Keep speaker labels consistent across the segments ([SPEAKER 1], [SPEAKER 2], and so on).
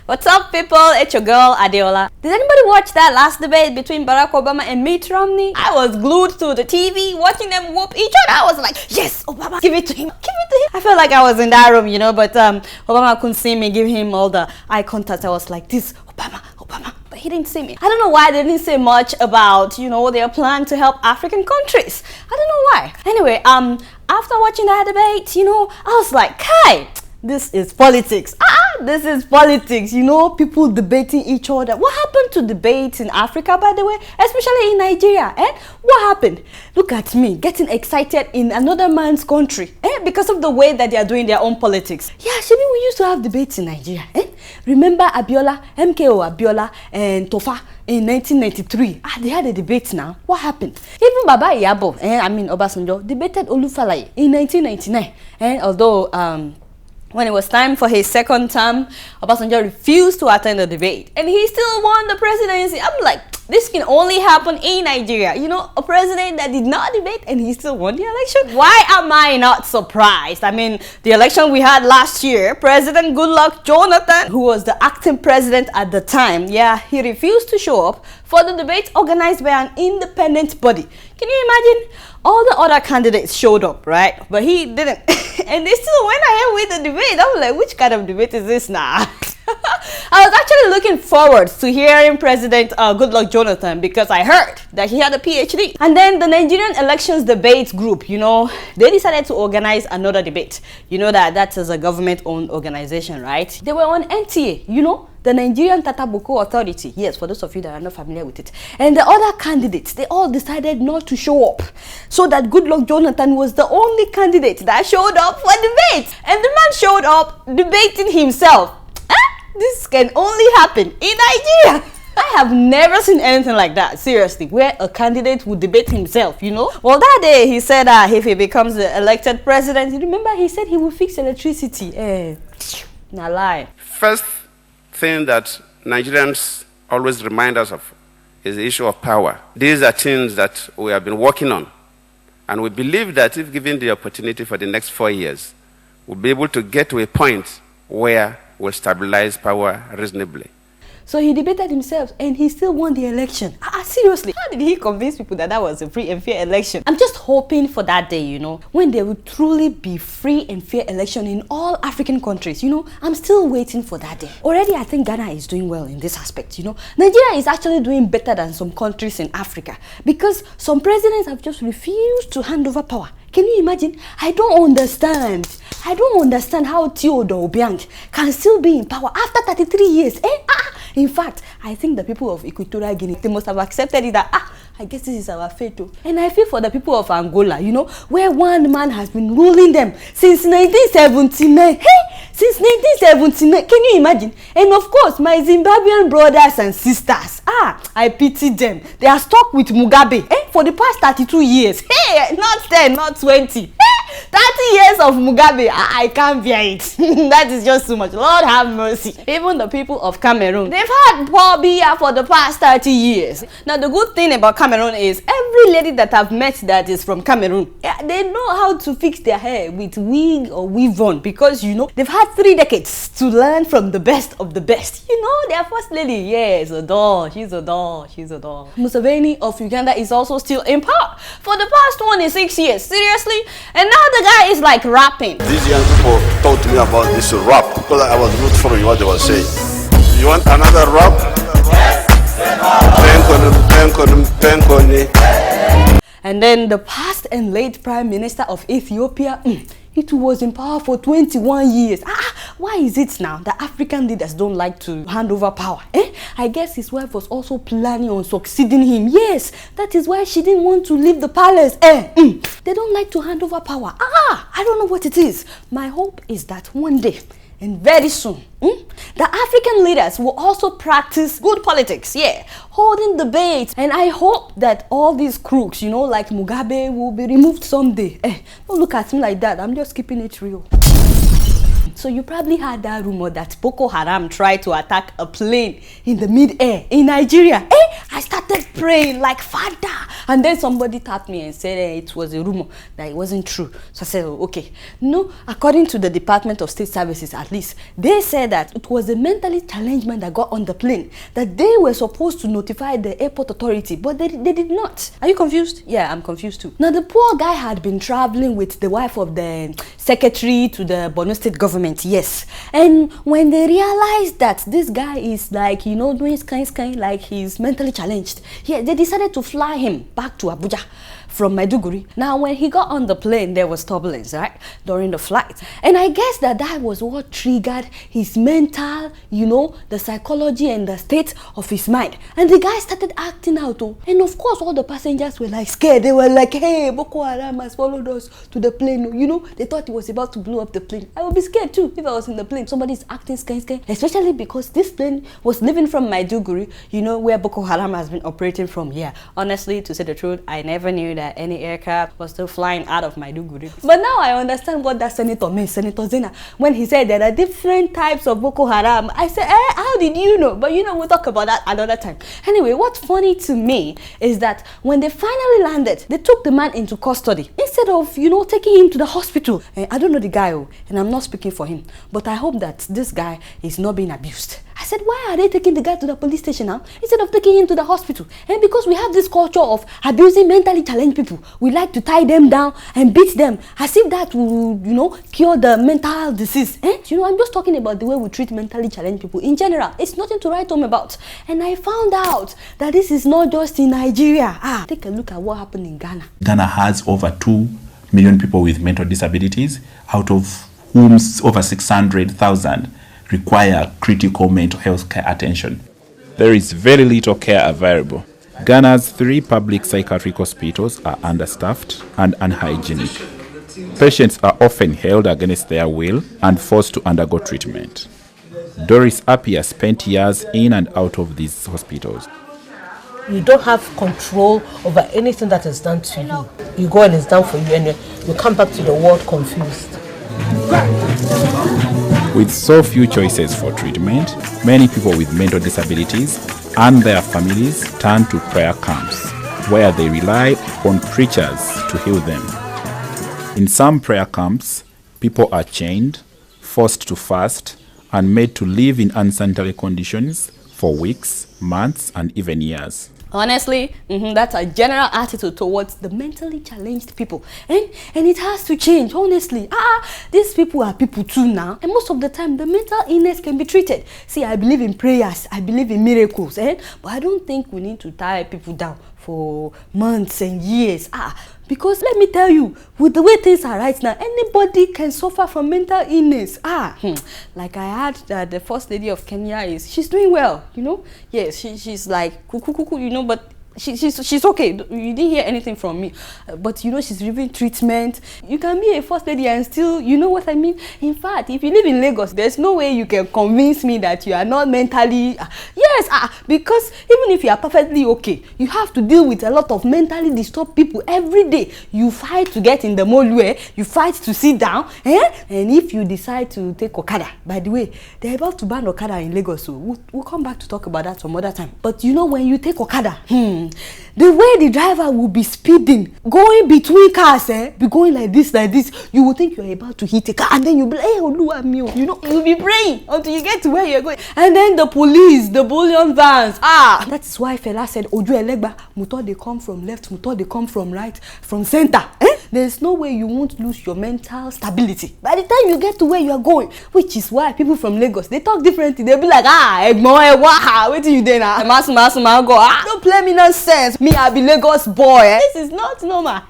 [SPEAKER 1] What's up, people? It's your girl, Adeola. Did anybody watch that last debate between Barack Obama and Mitt Romney? I was glued to the TV watching them whoop each other. I was like, yes, Obama, give it to him, give it to him. I felt like I was in that room, you know, but Obama couldn't see me, give him all the eye contact. I was like, this, Obama, Obama. But he didn't see me. I don't know why they didn't say much about, you know, their plan to help African countries. I don't know why. Anyway, after watching that debate, you know, I was like, hey, this is politics. This is politics, you know, people debating each other. What happened to debates in Africa, by the way, especially in Nigeria? What happened? Look at me getting excited in another man's country because of the way that they are doing their own politics. Yeah, Shebi, we used to have debates in Nigeria. Remember Abiola, MKO Abiola and Tofa in 1993? They had a debate now. What happened? Even Baba Iyabo, Obasanjo, debated Olufalaye in 1999. Although when it was time for his second term, Obasanjo refused to attend the debate. And he still won the presidency. I'm like, this can only happen in Nigeria. You know, a president that did not debate and he still won the election. Why am I not surprised? I mean, the election we had last year, President Goodluck Jonathan, who was the acting president at the time, yeah, he refused to show up for the debate organized by an independent body. Can you imagine? All the other candidates showed up, right? But he didn't. And they still went ahead with the debate. I was like, which kind of debate is this now? I was actually looking forward to hearing President Goodluck Jonathan because I heard that he had a PhD. And then the Nigerian elections debate group, you know, they decided to organize another debate. You know that is a government-owned organization, right? They were on NTA, you know, the Nigerian taboo authority. Yes, for those of you that are not familiar with it. And the other candidates, they all decided not to show up. So that Goodluck Jonathan was the only candidate that showed up for debate. And the man showed up debating himself. This can only happen in Nigeria. I have never seen anything like that, seriously, where a candidate would debate himself, you know. Well, that day he said if he becomes the elected president, you remember he said he will fix electricity. Nah lie.
[SPEAKER 2] First thing that Nigerians always remind us of is the issue of power. These are things that we have been working on. And we believe that if given the opportunity for the next 4 years, we'll be able to get to a point where we'll stabilize power reasonably.
[SPEAKER 1] So he debated himself and he still won the election. Seriously, how did he convince people that that was a free and fair election? I'm just hoping for that day, you know, when there will truly be free and fair election in all African countries, you know. I'm still waiting for that day. Already, I think Ghana is doing well in this aspect, you know. Nigeria is actually doing better than some countries in Africa because some presidents have just refused to hand over power. Can you imagine? I don't understand how Theodore Obiang can still be in power after 33 years. In fact, I think the people of Equatorial Guinea, they must have accepted it that, I guess this is our fate too. And I feel for the people of Angola, you know, where one man has been ruling them since 1979. Since 1979, can you imagine? And of course, my Zimbabwean brothers and sisters, I pity them. They are stuck with Mugabe for the past 32 years. Not 10, not 20. 30 years of Mugabe, I can't bear it. That is just too much. Lord have mercy. Even the people of Cameroon, they've had poor Biya for the past 30 years. Now, the good thing about Cameroon is every lady that I've met that is from Cameroon, they know how to fix their hair with wig or weave-on because, you know, they've had 3 decades to learn from the best of the best. You know, their first lady, yes, a doll. She's a doll. She's a doll. Museveni of Uganda is also still in power for the past 26 years. Seriously? And now the guy is like rapping.
[SPEAKER 3] These young people talk to me about this rap because I was not following what they were saying. You want another rap? Yes.
[SPEAKER 1] And then the past and late Prime Minister of Ethiopia, it was in power for 21 years. Why is it now that African leaders don't like to hand over power? I guess his wife was also planning on succeeding him. Yes, that is why she didn't want to leave the palace. They don't like to hand over power. I don't know what it is. My hope is that one day, and very soon, the African leaders will also practice good politics, holding debates. And I hope that all these crooks, you know, like Mugabe, will be removed someday. Don't look at me like that. I'm just keeping it real. So you probably heard that rumor that Boko Haram tried to attack a plane in the mid-air in Nigeria. I started praying like, Father. And then somebody tapped me and said it was a rumor, that it wasn't true. So I said, oh, okay. No, according to the Department of State Services, at least, they said that it was a mentally challenged man that got on the plane, that they were supposed to notify the airport authority, but they did not. Are you confused? Yeah, I'm confused too. Now, the poor guy had been traveling with the wife of the secretary to the Borno State government, yes. And when they realized that this guy is like, you know, doing sky, like he's mentally challenged, yeah, they decided to fly him back to Abuja from Maiduguri. Now, when he got on the plane, there was turbulence, right, during the flight. And I guess that was what triggered his mental, you know, the psychology and the state of his mind. And the guy started acting out. And of course, all the passengers were like scared. They were like, hey, Boko Haram has followed us to the plane. You know, they thought he was about to blow up the plane. I would be scared too if I was in the plane. Somebody's acting scared. Especially because this plane was leaving from Maiduguri, you know, where Boko Haram has been operating from. Yeah, honestly, to say the truth, I never knew that any aircraft was still flying out of Maiduguri. But now I understand what that senator meant, Senator Zena, when he said there are different types of Boko Haram. I said, how did you know? But you know, we'll talk about that another time. Anyway, what's funny to me is that when they finally landed, they took the man into custody instead of, you know, taking him to the hospital. I don't know the guy, and I'm not speaking for him, but I hope that this guy is not being abused. I said, why are they taking the guy to the police station now instead of taking him to the hospital? And because we have this culture of abusing mentally challenged people, we like to tie them down and beat them as if that will, you know, cure the mental disease. You know, I'm just talking about the way we treat mentally challenged people in general. It's nothing to write home about. And I found out that this is not just in Nigeria. Take a look at what happened in Ghana.
[SPEAKER 4] Ghana has over 2 million people with mental disabilities, out of whom over 600,000 require critical mental health care attention.
[SPEAKER 5] There is very little care available. Ghana's 3 public psychiatric hospitals are understaffed and unhygienic. Patients are often held against their will and forced to undergo treatment. Doris Appiah spent years in and out of these hospitals.
[SPEAKER 6] You don't have control over anything that is done to you. You go and it's done for you and you come back to the world confused.
[SPEAKER 5] With so few choices for treatment, many people with mental disabilities and their families turn to prayer camps, where they rely on preachers to heal them. In some prayer camps, people are chained, forced to fast, and made to live in unsanitary conditions for weeks, months, and even years.
[SPEAKER 1] Honestly, that's a general attitude towards the mentally challenged people. And it has to change, honestly. These people are people too now. And most of the time, the mental illness can be treated. See, I believe in prayers. I believe in miracles. But I don't think we need to tie people down for months and years. Because let me tell you, with the way things are right now, anybody can suffer from mental illness. Like I heard that the first lady of Kenya she's doing well, you know. Yes, she's like cuckoo, you know, but she's okay. You didn't hear anything from me, but you know she's receiving treatment. You can be a first lady and still, you know what I mean. In fact, if you live in Lagos, there's no way you can convince me that you are not mentally. Because even if you are perfectly okay, you have to deal with a lot of mentally disturbed people every day. You fight to get in the mall, you fight to sit down, and if you decide to take Okada, by the way, they're about to ban Okada in Lagos, so we'll come back to talk about that some other time. But you know, when you take Okada, the way the driver will be speeding, going between cars, be going like this, you will think you're about to hit a car, and then you'll be like, hey, you know, you'll be praying until you get to where you're going. And then the police, the bullion vans, that's why Fela said, Oju Elegba, motor they come from left, motor they come from right, from center. There's no way you won't lose your mental stability by the time you get to where you are going, which is why people from Lagos, they talk differently. They'll be like, what do you do now? Don't play me nonsense. Me, I be Lagos boy. This is not normal.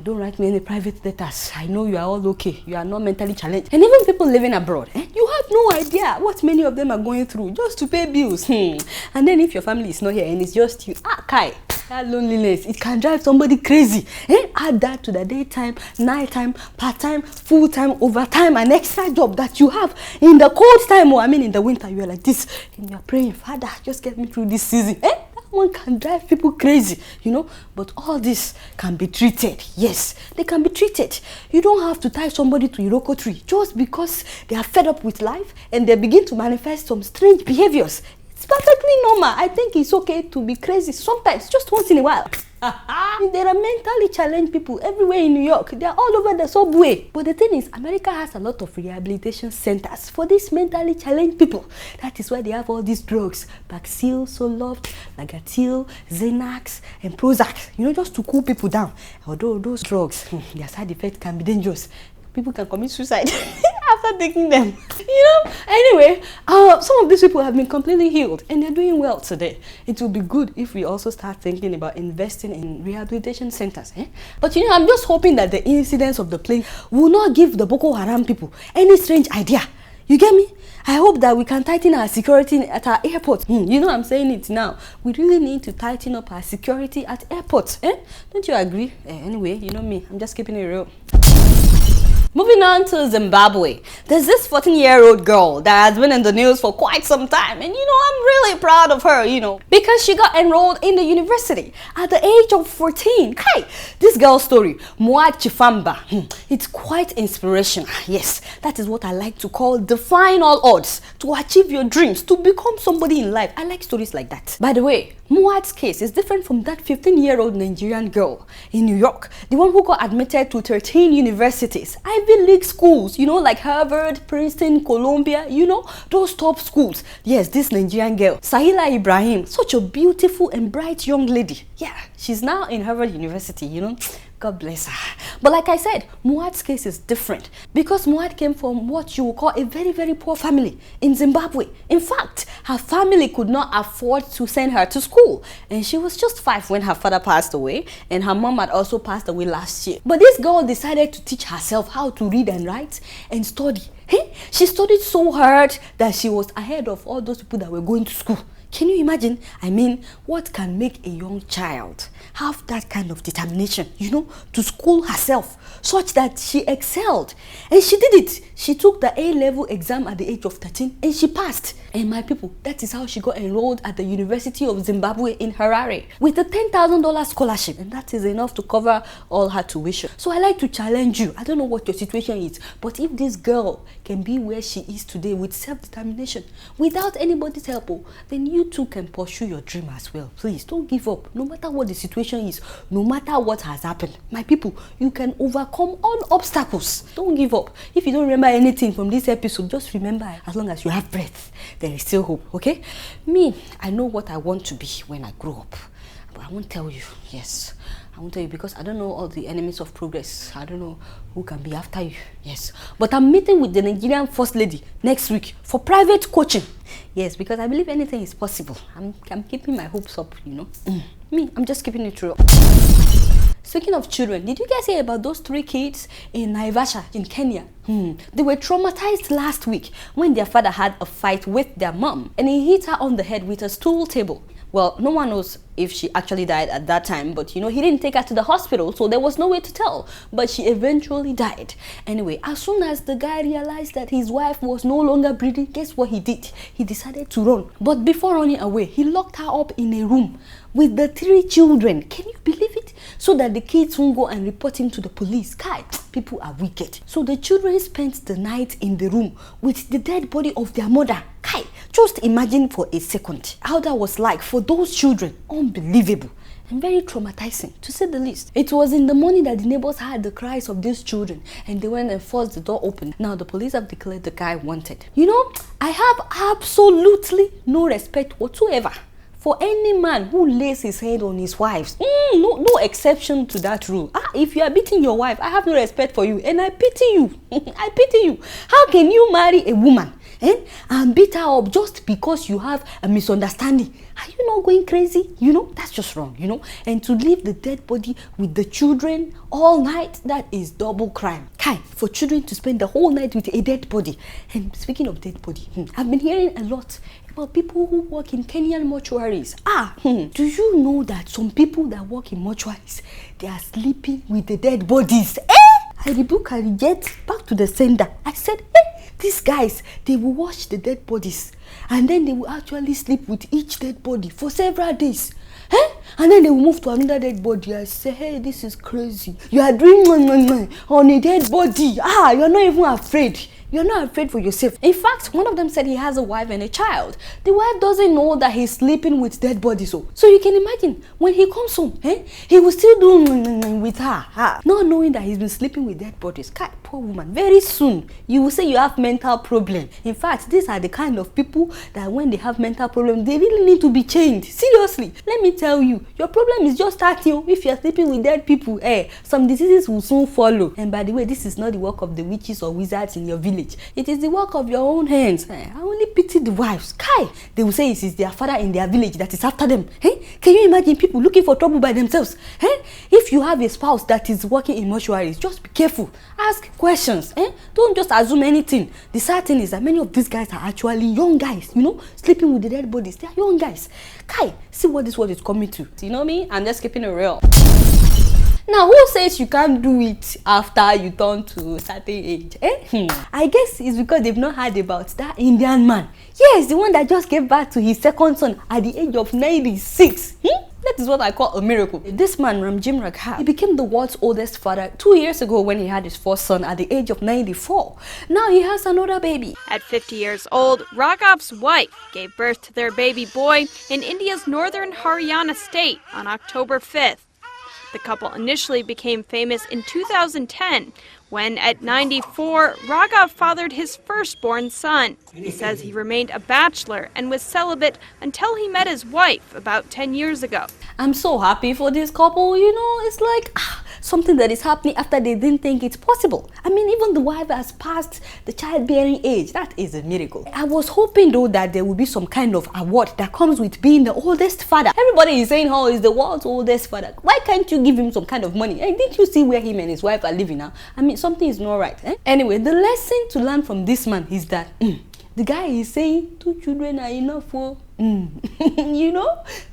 [SPEAKER 1] Don't write me any private letters. I know you are all okay. You are not mentally challenged. And even people living abroad, you have no idea what many of them are going through just to pay bills. And then if your family is not here and it's just you, Kai, that loneliness, it can drive somebody crazy. Add that to the daytime, nighttime, part-time, full-time, overtime, and extra job that you have in the cold time, or in the winter, you are like this, and you are praying, Father, just get me through this season. That Someone can drive people crazy, you know, but all this can be treated. Yes, they can be treated. You don't have to tie somebody to a Iroko tree just because they are fed up with life and they begin to manifest some strange behaviors. It's perfectly normal. I think it's okay to be crazy sometimes, just once in a while. There are mentally challenged people everywhere in New York. They are all over the subway. But the thing is, America has a lot of rehabilitation centers for these mentally challenged people. That is why they have all these drugs. Paxil, Zoloft, Lagatil, Xanax, and Prozac. You know, just to cool people down. Although those drugs, their side effects can be dangerous. People can commit suicide after taking them. You know? Anyway, some of these people have been completely healed and they're doing well today. It will be good if we also start thinking about investing in rehabilitation centers. But you know, I'm just hoping that the incidents of the plane will not give the Boko Haram people any strange idea. You get me? I hope that we can tighten our security at our airports. You know, I'm saying it now. We really need to tighten up our security at airports. Don't you agree? Anyway, you know me. I'm just keeping it real. Moving on to Zimbabwe, there's this 14-year-old girl that has been in the news for quite some time, and you know, I'm really proud of her, you know, because she got enrolled in the university at the age of 14. Hey, this girl's story, Moat Chifamba, it's quite inspirational. Yes, that is what I like to call defying all odds to achieve your dreams, to become somebody in life. I like stories like that. By the way, Moat's case is different from that 15-year-old Nigerian girl in New York, the one who got admitted to 13 universities, Ivy League schools, you know, like Harvard, Princeton, Columbia, you know, those top schools. Yes, this Nigerian girl, Sahila Ibrahim, such a beautiful and bright young lady. Yeah, she's now in Harvard University, you know. God bless her. But like I said, Moat's case is different because Moat came from what you would call a very, very poor family in Zimbabwe. In fact, her family could not afford to send her to school. And she was just 5 when her father passed away. And her mom had also passed away last year. But this girl decided to teach herself how to read and write and study. She studied so hard that she was ahead of all those people that were going to school. Can you imagine? I mean, what can make a young child have that kind of determination, you know, to school herself such that she excelled? And she did it. She took the A-level exam at the age of 13 and she passed. And my people, that is how she got enrolled at the University of Zimbabwe in Harare with a $10,000 scholarship. And that is enough to cover all her tuition. So I like to challenge you. I don't know what your situation is, but if this girl can be where she is today with self-determination, without anybody's help, then you too can pursue your dream as well. Please don't give up, no matter what the situation is, no matter what has happened. My people, you can overcome all obstacles. Don't give up. If you don't remember anything from this episode, just remember, as long as you have breath, there is still hope. Okay, me, I know what I want to be when I grow up, but I won't tell you. Yes, I won't tell you because I don't know all the enemies of progress. I don't know who can be after you. Yes, but I'm meeting with the Nigerian First Lady next week for private coaching. Yes, because I believe anything is possible. I'm keeping my hopes up, you know. Me, I'm just keeping it real. Speaking of children, did you guys hear about those 3 kids in Naivasha in Kenya? They were traumatized last week when their father had a fight with their mom and he hit her on the head with a stool table. Well, no one knows if she actually died at that time, but you know, he didn't take her to the hospital, so there was no way to tell. But she eventually died. Anyway, as soon as the guy realized that his wife was no longer breathing, guess what he did? He decided to run. But before running away, he locked her up in a room with the 3 children. Can you believe it? So that the kids won't go and report him to the police. Kai, people are wicked. So the children spent the night in the room with the dead body of their mother. Kai, just imagine for a second how that was like for those children. Unbelievable and very traumatizing, to say the least. It was in the morning that the neighbors heard the cries of these children and they went and forced the door open. Now the police have declared the guy wanted. You know, I have absolutely no respect whatsoever for any man who lays his head on his wife's. No exception to that rule. If you are beating your wife, I have no respect for you and I pity you. I pity you. How can you marry a woman and beat her up just because you have a misunderstanding? Are you not going crazy? You know, that's just wrong, you know. And to leave the dead body with the children all night, that is double crime. Kai, for children to spend the whole night with a dead body. And speaking of dead body, I've been hearing a lot about people who work in Kenyan mortuaries. Do you know that some people that work in mortuaries, they are sleeping with the dead bodies? I rebook and reject back to the sender. I said, these guys, they will wash the dead bodies and then they will actually sleep with each dead body for several days. And then they will move to another dead body and say, hey, this is crazy. You are doing on a dead body. You're not even afraid. You're not afraid for yourself. In fact, one of them said he has a wife and a child. The wife doesn't know that he's sleeping with dead bodies. So you can imagine, when he comes home, he will still do with her, not knowing that he's been sleeping with dead bodies. God, poor woman. Very soon, you will say you have mental problem. In fact, these are the kind of people that when they have mental problems, they really need to be changed. Seriously, let me tell you, your problem is just starting. If you're sleeping with dead people, some diseases will soon follow. And by the way, this is not the work of the witches or wizards in your village. It is the work of your own hands. I only pity the wives. Kai, they will say it is their father in their village that is after them. Can you imagine people looking for trouble by themselves? If you have a spouse that is working in mortuaries, just be careful. Ask questions. Don't just assume anything. The sad thing is that many of these guys are actually young guys, sleeping with the dead bodies. They are young guys. Kai, see what this world is coming to. You know me? I'm just keeping it real. Now, who says you can't do it after you turn to a certain age? I guess it's because they've not heard about that Indian man. Yes, the one that just gave birth to his second son at the age of 96. That is what I call a miracle. This man, Ramjim Raghav, he became the world's oldest father 2 years ago when he had his first son at the age of 94. Now he has another baby.
[SPEAKER 7] At 50 years old, Raghav's wife gave birth to their baby boy in India's northern Haryana state on October 5th. The couple initially became famous in 2010 when, at 94, Raghav fathered his firstborn son. He says he remained a bachelor and was celibate until he met his wife about 10 years ago.
[SPEAKER 1] I'm so happy for this couple. It's like something that is happening after they didn't think it's possible. I mean, even the wife has passed the childbearing age. That is a miracle. I was hoping though that there would be some kind of award that comes with being the oldest father. Everybody is saying, he's the world's oldest father. Why can't you give him some kind of money? Didn't you see where him and his wife are living now? I mean, something is not right. Anyway, the lesson to learn from this man is that the guy is saying 2 children are enough for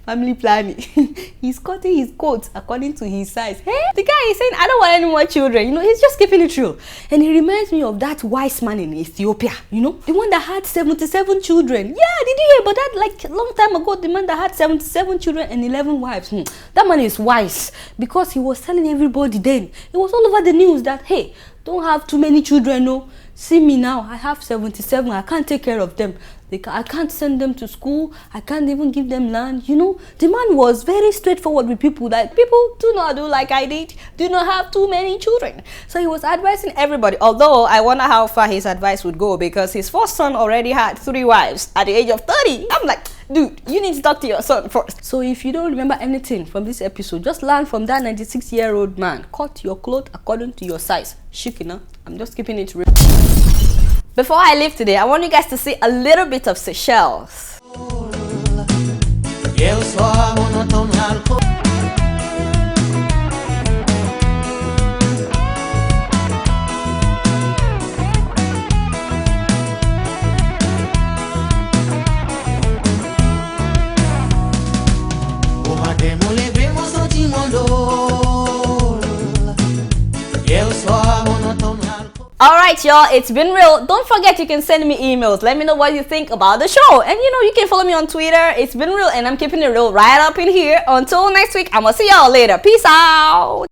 [SPEAKER 1] family planning. He's cutting his coat according to his size. The guy is saying, I don't want any more children. He's just keeping it real. And he reminds me of that wise man in Ethiopia, the one that had 77 children. Yeah, did you hear about that? Like a long time ago, the man that had 77 children and 11 wives. That man is wise because he was telling everybody then. It was all over the news that, hey, don't have too many children, no. See me now, I have 77, I can't take care of them. I can't send them to school, I can't even give them land, The man was very straightforward with people, that people do not do like I did, do not have too many children. So he was advising everybody, although I wonder how far his advice would go because his first son already had 3 wives at the age of 30. I'm like, dude, you need to talk to your son first. So if you don't remember anything from this episode, just learn from that 96-year-old man. Cut your clothes according to your size. Shikina, I'm just keeping it real. Before I leave today, I want you guys to see a little bit of Seychelles. Alright y'all, it's been real. Don't forget you can send me emails. Let me know what you think about the show. And you can follow me on Twitter. It's been real and I'm keeping it real right up in here. Until next week, I'm gonna see y'all later. Peace out.